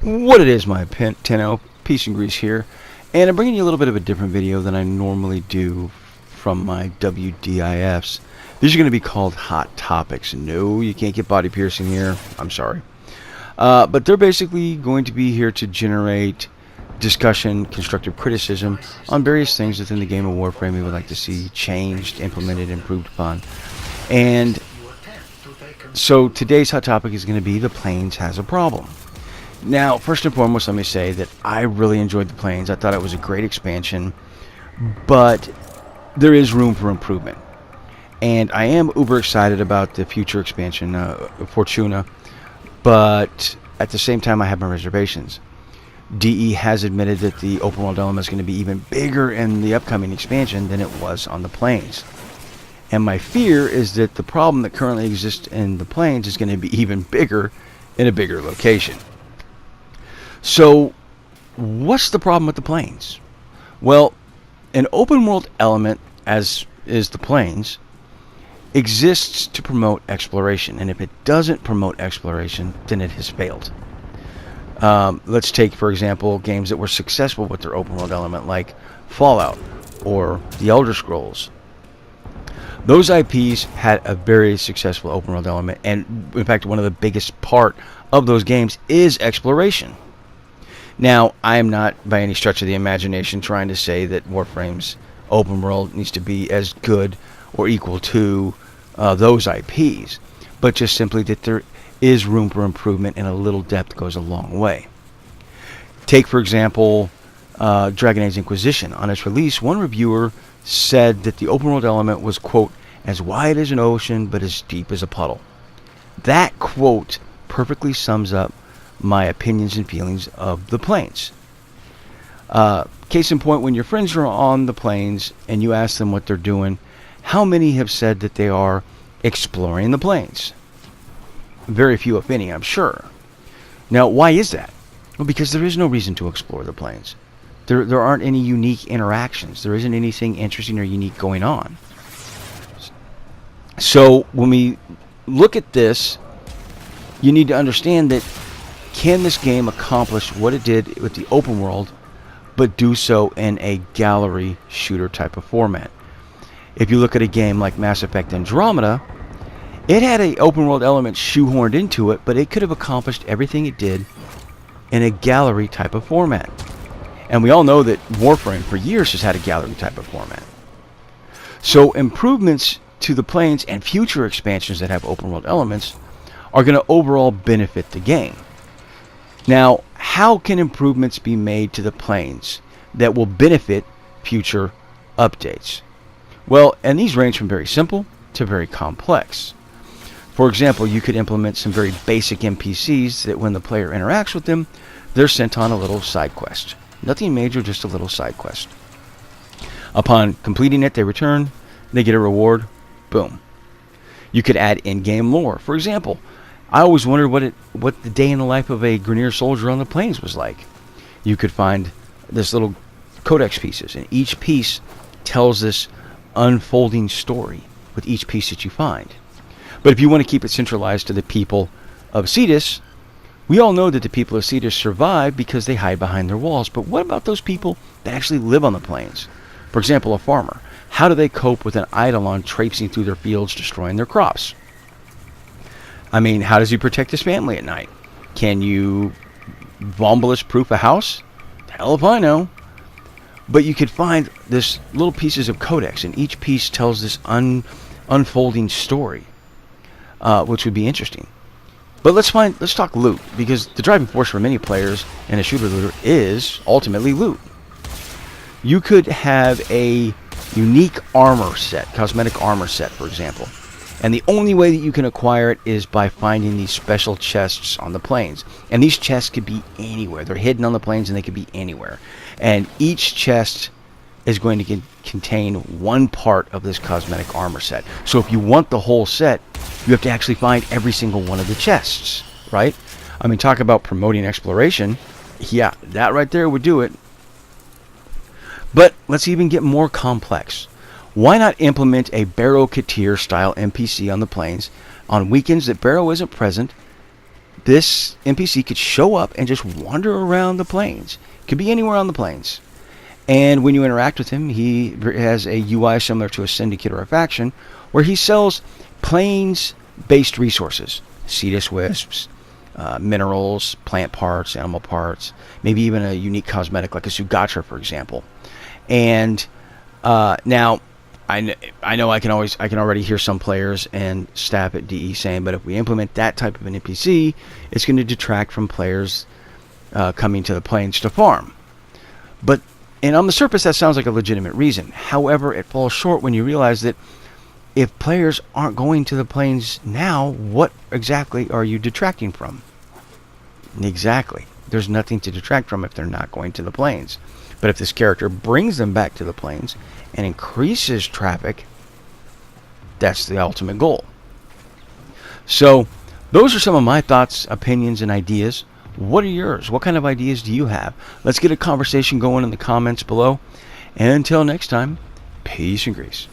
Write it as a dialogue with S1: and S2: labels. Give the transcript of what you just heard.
S1: What it is, my Tenno, Peace and Grease here, and I'm bringing you a little bit of a different video than I normally do from my WDIFs. These are going to be called Hot Topics. No, you can't get body piercing here. I'm sorry. But they're basically going to be here to generate discussion, constructive criticism on various things within the game of Warframe we would like to see changed, implemented, improved upon. And so today's hot topic is going to be the Plains has a problem. Now, first and foremost, let me say that I really enjoyed the Plains. I thought it was a great expansion, but there is room for improvement. And I am uber excited about the future expansion, Fortuna, but at the same time I have my reservations. DE has admitted that the open world element is going to be even bigger in the upcoming expansion than it was on the Plains. And my fear is that the problem that currently exists in the Plains is going to be even bigger in a bigger location. So, what's the problem with the Plains? Well, an open world element, as is the Plains, exists to promote exploration. And if it doesn't promote exploration, then it has failed. Let's take, for example, games that were successful with their open world element, like Fallout or The Elder Scrolls. Those IPs had a very successful open world element, and in fact, one of the biggest part of those games is exploration. Now, I am not by any stretch of the imagination trying to say that Warframe's open world needs to be as good or equal to those IPs, but just simply that there is room for improvement, and a little depth goes a long way. Take, for example, Dragon Age Inquisition. On its release, one reviewer said that the open world element was, quote, as wide as an ocean but as deep as a puddle. That quote perfectly sums up my opinions and feelings of the Plains. Case in point, when your friends are on the Plains and you ask them what they're doing, how many have said that they are exploring the Plains? Very few, if any, I'm sure. Now, why is that? Well, because there is no reason to explore the Plains. There aren't any unique interactions. There isn't anything interesting or unique going on. So when we look at this, you need to understand that can this game accomplish what it did with the open world, but do so in a gallery shooter type of format? If you look at a game like Mass Effect Andromeda, it had an open world element shoehorned into it, but it could have accomplished everything it did in a gallery type of format. And we all know that Warframe for years has had a gallery type of format. So improvements to the Plains and future expansions that have open world elements are going to overall benefit the game. Now, how can improvements be made to the Plains that will benefit future updates? Well, and these range from very simple to very complex. For example, you could implement some very basic NPCs that when the player interacts with them, they're sent on a little side quest. Nothing major, just a little side quest. Upon completing it, they return, they get a reward, boom. You could add in-game lore. For example, I always wondered what the day in the life of a Grineer soldier on the Plains was like. You could find this little codex pieces, and each piece tells this unfolding story with each piece that you find. But if you want to keep it centralized to the people of Cetus, we all know that the people of Cetus survive because they hide behind their walls. But what about those people that actually live on the Plains? For example, a farmer. How do they cope with an Eidolon traipsing through their fields, destroying their crops? I mean, how does he protect his family at night? Can you Vombalist-proof a house? Hell if I know. But you could find this little pieces of codex, and each piece tells this unfolding story, which would be interesting. But let's talk loot, because the driving force for many players in a shooter looter is ultimately loot. You could have a unique armor set, cosmetic armor set, for example. And the only way that you can acquire it is by finding these special chests on the Plains. And these chests could be anywhere. They're hidden on the Plains, and they could be anywhere. And each chest is going to contain one part of this cosmetic armor set. So if you want the whole set, you have to actually find every single one of the chests, right? I mean, talk about promoting exploration. Yeah, that right there would do it. But let's even get more complex. Why not implement a Barrow Katir style NPC on the Plains on weekends that Barrow isn't present? this NPC could show up and just wander around the plains. Could be anywhere on the plains. And when you interact with him, he has a UI similar to a syndicate or a faction, where he sells plains-based resources. Cetus wisps, minerals, plant parts, animal parts, maybe even a unique cosmetic like a Sugatra, for example. And now, I know I can already hear some players and staff at DE saying, but if we implement that type of an NPC, it's going to detract from players coming to the plains to farm. And on the surface, that sounds like a legitimate reason. However, it falls short when you realize that if players aren't going to the plains now, what exactly are you detracting from? Exactly. There's nothing to detract from if they're not going to the plains. But if this character brings them back to the plains and increases traffic, that's the ultimate goal. So, those are some of my thoughts, opinions, and ideas. What are yours? What kind of ideas do you have? Let's get a conversation going in the comments below. And until next time, peace and grace.